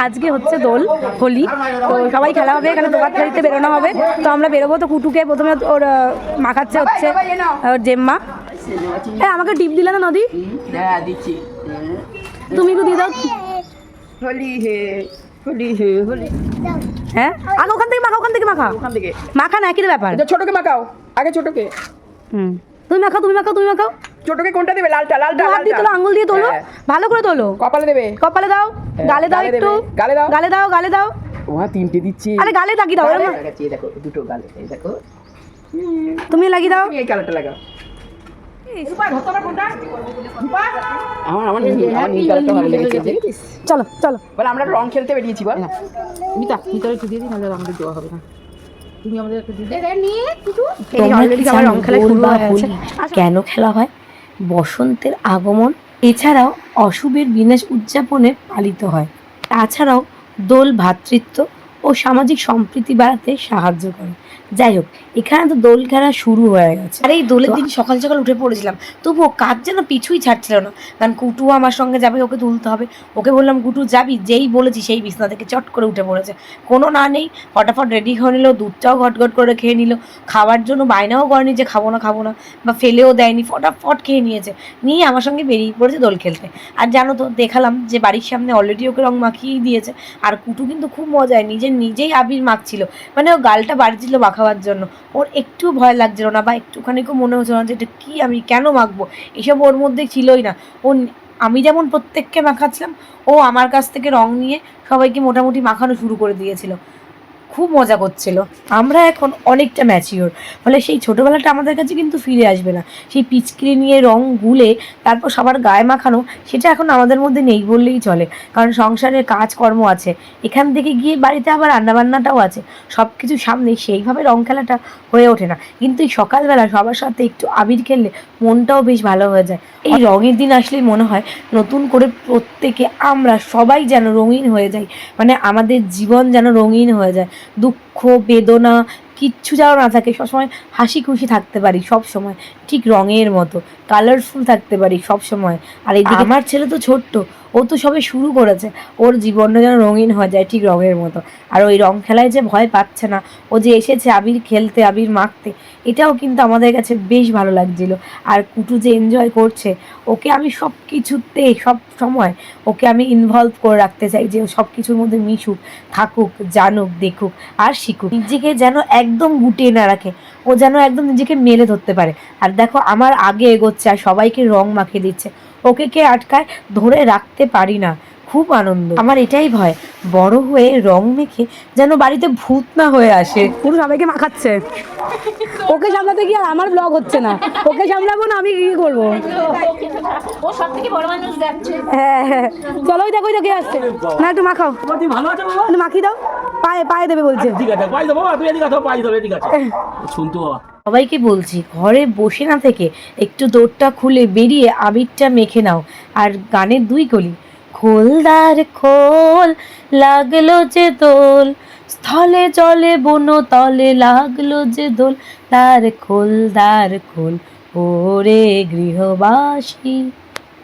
আজকে হচ্ছে দোল হোলি, তো সবাই খেলা হবে, এখানে দোকান খেলতে বেরোনো হবে। তো আমরা বেরোবো, তো কুটুকে প্রথমে ওর মাখাচ্ছে হচ্ছে ওর জেম্মা। হ্যাঁ, আমাকে টিপ দিলে না নদী? হ্যাঁ দিচ্ছি। তুমি একটু দিয়ে দাও। হোলি হে হোলি হে হোলি। হ্যাঁ, আগে ওখান থেকে মাখা, ওখান থেকে মাখা, ওখান থেকে মাখা না, একই ব্যাপার। ছোটকে মাখাও, আগে ছোটকে। তুমি মাখাও, তুমি মাখাও, তুমি মাখাও। ছোটকে কোনটা দেবে? লালটা লালটা হাত দিয়ে তোলো, আঙুল দিয়ে তোলো, ভালো করে তোলো। কপালে দেবে? কপালে দাও, গালে দাও, একটু গালে দাও, গালে দাও, গালে দাও। ওয়া তিনটে দিচ্ছি। আরে গালে লাগিয়ে দাও। এই দেখো দুটো গালে, এই দেখো। তুমি লাগিয়ে দাও। তুমি এই কালারটা লাগাও। আমার নীল কালারটা ভালো লেগেছে। চলো চলো, বলে আমরা রং খেলতে বেরিয়েছি। বল মিতা, ভিতরে একটু দিয়ে দিই, নাহলে আমাদের দেওয়া হবে না। তুমি আমাদের একটু দিয়ে রং খেলা শুরু হয়ে গেছে। কেন খেলা হয়? বসন্তের আগমন, এছাড়াও অশুভের বিনাশ উদযাপনে পালিত হয়। তাছাড়াও দোল ভ্রাতৃত্ব ও সামাজিক সম্প্রীতি বাড়াতে সাহায্য করে। যাই হোক, এখানে তো দোল খেলা শুরু হয়ে গেছে। আর এই দোলের দিন সকাল সকাল উঠে পড়েছিলাম, তবুও কাজ যেন পিছুই ছাড়ছিল না। কারণ কুটু আমার সঙ্গে যাবে, ওকে তুলতে হবে। ওকে বললাম কুটু যাবি, যেই বলেছি সেই বিছনা থেকে চট করে উঠে পড়েছে। কোনো না নেই, ফটাফট রেডি হয়ে নিল, দুধটাও ঘটঘট করে খেয়ে নিল। খাওয়ার জন্য বায়নাও করেনি যে খাবো না খাবো না, বা ফেলেও দেয়নি, ফটাফট খেয়ে নিয়েছে। নিয়ে আমার সঙ্গে বেরিয়ে পড়েছে দোল খেলতে। আর জানো তো, দেখালাম যে বাড়ির সামনে অলরেডি ওকে রং মাখিয়েই দিয়েছে। আর কুটু কিন্তু খুব মজায় নিজেই আবির মাখছিল, মানে ও গালটা বাড়ছিল মাখাবার জন্য। ওর একটু ভয় লাগছিল না, বা একটুখানিও মনে হচ্ছিল না যে এটা কী, আমি কেন মাখবো, এসব ওর মধ্যে ছিলই না। ও আমি যেমন প্রত্যেককে মাখাচ্ছিলাম, ও আমার কাছ থেকে রং নিয়ে সবাইকে মোটামুটি মাখানো শুরু করে দিয়েছিল। খুব মজা করছিল। আমরা এখন অনেকটা ম্যাচিওর, ফলে সেই ছোটোবেলাটা আমাদের কাছে কিন্তু ফিরে আসবে না। সেই পিচকিরি নিয়ে রং গুলে তারপর সবার গায়ে মাখানো, সেটা এখন আমাদের মধ্যে নেই বললেই চলে। কারণ সংসারের কাজকর্ম আছে, এখান থেকে গিয়ে বাড়িতে আবার রান্নাবান্নাটাও আছে, সব কিছু সামনে, সেইভাবে রং খেলাটা হয়ে ওঠে না। কিন্তু এই সকালবেলা সবার সাথে একটু আবির খেললে মনটাও বেশ ভালো হয়ে যায়। এই রঙের দিন আসলেই মনে হয় নতুন করে প্রত্যেকে আমরা সবাই যেন রঙিন হয়ে যাই, মানে আমাদের জীবন যেন রঙিন হয়ে যায়। দুঃখ বেদনা কিচ্ছু যেন না থাকে, সবসময় হাসি খুশি থাকতে পারি, সব সময় ঠিক রঙের মতো কালারফুল থাকতে পারি সব সময়। আর এইদিকে আমার ছেলে তো ছোট্ট, ও তো সবে শুরু করেছে, ওর জীবনটা যেন রঙিন হয়ে যায় ঠিক রঙের মতো। আর ওই রং খেলায় যে ভয় পাচ্ছে না, ও যে এসেছে আবির খেলতে, আবির মাখতে, এটাও কিন্তু আমাদের কাছে বেশ ভালো লাগছিল। আর কুটু যে এনজয় করছে, ওকে আমি সব কিছুতে সব সময় ওকে আমি ইনভলভ করে রাখতে চাই, যে সব কিছুর মধ্যে মিশুক, থাকুক, জানুক, দেখুক আর শিখুক। নিজেকে যেন একদম গুটিয়ে না রাখে, ও যেন একদম নিজেকে মেলে ধরতে পারে। আর দেখো আমার আগে এগোচ্ছে আর সবাইকে রং মাখিয়ে দিচ্ছে, ওকে কে আটকায়, ধরে রাখতে পারি না। খুব আনন্দ। আমার এটাই ভয়, বড় হয়ে রং মেখে যেন বাড়িতে ভূত না হয়ে আসে। পুরো সবাইকে মাখাচ্ছে। ওকে সামলাতে গিয়ে আর আমার ব্লগ হচ্ছে না, ওকে সামলাবো না, আমি কি করবো? ও সব থেকে বড় মানুষ যাচ্ছে। হ্যাঁ হ্যাঁ, চলো ওই দেখো, ওই দেখে আসছে না, একটু মাখাও, ভালো আছে বাবা? একটু মাখিয়ে দাও, পায়ে পায়ে দেবে বলছে। ঠিক আছে, পাই দেবো বাবা, তুই এদিকে আসো, পাই দেবো, এদিকে আছে শুনতো বাবা। সবাইকে বলছি ঘরে বসে না থেকে একটু দৌড়টা খুলে বেরিয়ে আবিরটা মেখে নাও। আর গানের দুই কলি, খোলদার খোল লাগলো যে দোল, স্থলে জলে বনো তলে লাগলো যে দোল, তার খোলদার খোল ওরে গৃহবাসী।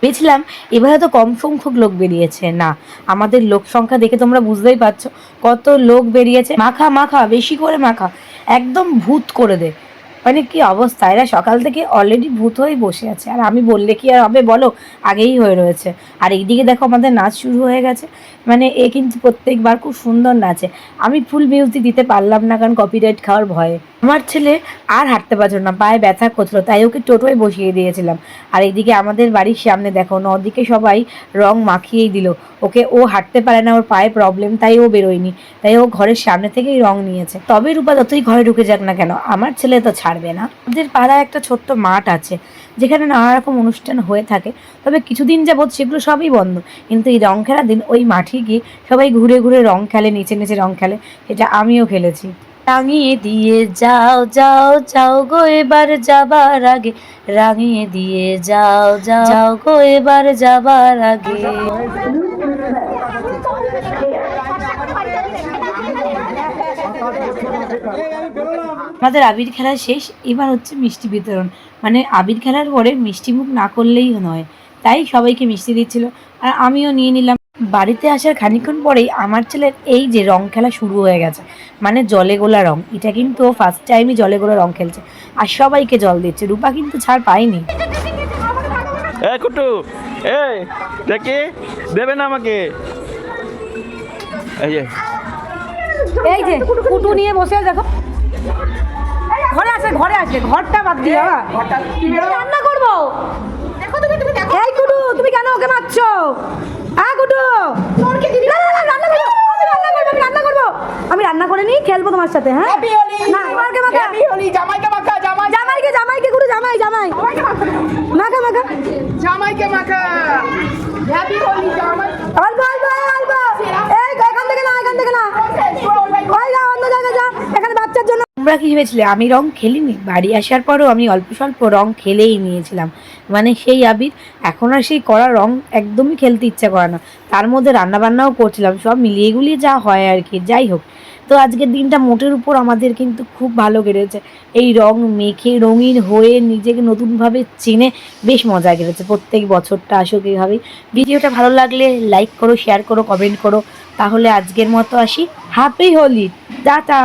ভেবেছিলাম এবার হয়তো কম সংখ্যক লোক বেরিয়েছে, না, আমাদের লোক সংখ্যা দেখে তোমরা বুঝতেই পারছো কত লোক বেরিয়েছে। মাখা মাখা, বেশি করে মাখা, একদম ভূত করে দে। মানে কি অবস্থা, এরা সকাল থেকে অলরেডি ভূত হয়ে বসে আছে, আর আমি বললে কি আর হবে বলো, আগেই হয়ে রয়েছে। আর এইদিকে দেখো আমাদের নাচ শুরু হয়ে গেছে, মানে এ কিন্তু প্রত্যেকবার খুব সুন্দর নাচে। আমি ফুল মিউজিক দিতে পারলাম না, কারণ কপিরাইট খাওয়ার ভয়ে। আমার ছেলে আর হাঁটতে পারছিল না, পায়ে ব্যথা করছিল, তাই ওকে টোটোয় বসিয়ে দিয়েছিলাম। আর এইদিকে আমাদের বাড়ির সামনে দেখো নদিকে সবাই রং মাখিয়েই দিল ওকে। ও হাঁটতে পারে না, ওর পায়ে প্রবলেম, তাই ও বেরোয়নি, তাই ও ঘরের সামনে থেকেই রং নিয়েছে। তবে রূপা যতই ঘরে ঢুকে যাক না কেন, আমার ছেলে তো ছাড়বে না। আমাদের পাড়ায় একটা ছোট্ট মাঠ আছে, যেখানে নানা রকম অনুষ্ঠান হয়ে থাকে, তবে কিছুদিন যাবৎ সেগুলো সবই বন্ধ। কিন্তু এই রং খেলার দিন ওই মাঠে গিয়ে সবাই ঘুরে ঘুরে রং খেলে, নিচে নিচে রং খেলে, এটা আমিও খেলেছি। রাঙিয়ে দিয়ে যাও যাও যাও গো এবার যাবার আগে, রাঙিয়ে দিয়ে যাও যাও যাও গো এবার যাবার আগে। আমাদের আবির খেলা শেষ, এবার হচ্ছে মিষ্টি বিতরণ। মানে আবির খেলার পরে মিষ্টি মুখ না করলেই নয়, তাই সবাইকে মিষ্টি দিচ্ছিল, আর আমিও নিয়ে নিলাম। বাড়িতে আসার খানিকক্ষণ পরেই আমার ছেলের এই যে রং খেলা শুরু হয়ে গেছে, মানে জলে গোলা রং। এটা কিন্তু ফার্স্ট টাইমই জলে গোলা রং খেলছে আর সবাইকে জল দিচ্ছে। রূপা কিন্তু ছাড় পায়নি। এ কুটু, এই দেখি দেবে না আমাকে। এই যে এই যে কুটু নিয়ে বসে আছে, দেখো ঘরে আছে, ঘরে আছে, ঘরটা বাদ দিয়ে রান্না করবো। এই কুটু, তুমি কেন ওকে মারছো? হ্যাঁ কুটু, না, না, না, রান্না করবো, আমি রান্না করবো, আমি রান্না করে নিই, খেলবো তোমার সাথে। হ্যাঁ না, আমাকে মাখা, জামাইকে মাখা, জামাইকে, জামাইকে কুটু, জামাই মাখা মাখা, জামাইকে মাখা। হ্যাপি হোলি জামাই। অল্প অল্প অল্প, এই এখান থেকে না, এখান থেকে না, ওই যা অন্য জায়গায় যা, এখানে বাচ্চার জন্য। তোমরা কি ভেবেছিলে আমি রং খেলিনি? বাড়ি আসার পরও আমি অল্প স্বল্প রং খেলেই নিয়েছিলাম। মানে সেই আবির, এখন আর সেই কড়া রং একদমই খেলতে ইচ্ছা করে না। তার মধ্যে রান্নাবান্নাও করছিলাম, সব মিলিয়ে গুলিয়ে যা হয় আর কি। যাই হোক, তো আজকের দিনটা মোটের উপর আমাদের কিন্তু খুব ভালো কেটেছে। এই রং মেখে রঙিন হয়ে নিজেকে নতুনভাবে চিনে বেশ মজা কেটেছে। প্রত্যেক বছরটা আসুক এইভাবেই। ভিডিওটা ভালো লাগলে লাইক করো, শেয়ার করো, কমেন্ট করো। তাহলে আজকের মতো আসি, হ্যাপি হোলি, টাটা।